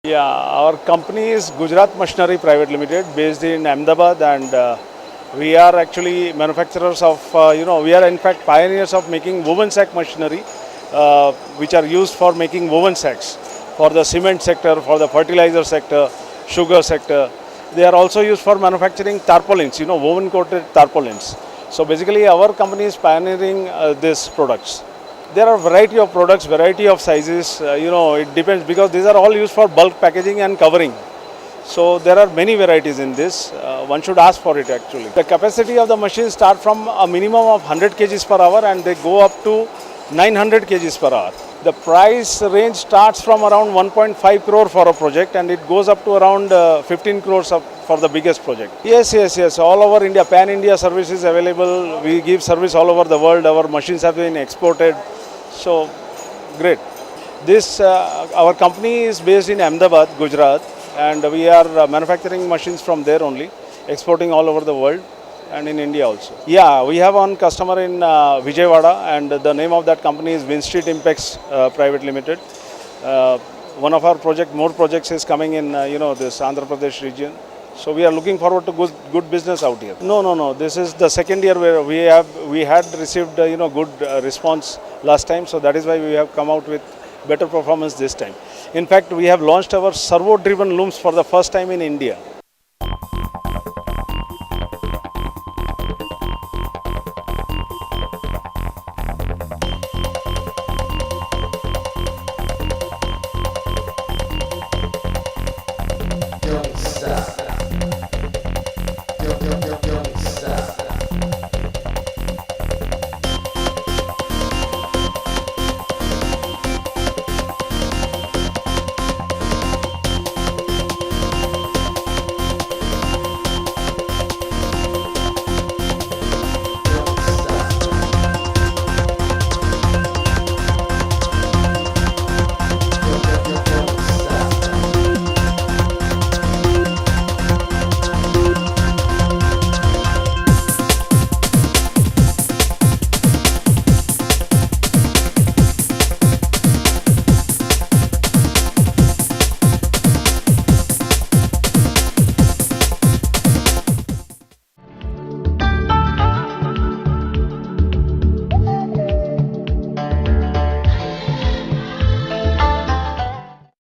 Yeah, our company is Gujarat Machinery Private Limited, based in Ahmedabad, and we are actually manufacturers of, we are in fact pioneers of making woven sack machinery, which are used for making woven sacks for the cement sector, for the fertilizer sector, sugar sector. They are also used for manufacturing tarpaulins, woven coated tarpaulins. So basically, our company is pioneering these products. There are variety of products, variety of sizes, it depends because these are all used for bulk packaging and covering. So there are many varieties in this. One should ask for it actually. The capacity of the machine start from a minimum of 100 kgs per hour and they go up to 900 kgs per hour. The price range starts from around 1.5 crore for a project and it goes up to around 15 crores for the biggest project. Yes. All over India, pan-India service is available. We give service all over the world. Our machines have been exported. So, great. Our company is based in Ahmedabad, Gujarat, and we are manufacturing machines from there only, exporting all over the world and in India also. Yeah, we have one customer in Vijayawada, and the name of that company is Winstreet Impex Private Limited. One of our more projects is coming in, this Andhra Pradesh region. So we are looking forward to good business out here. No. This is the second year where we had received good response last time. So that is why we have come out with better performance this time. In fact, we have launched our servo-driven looms for the first time in India.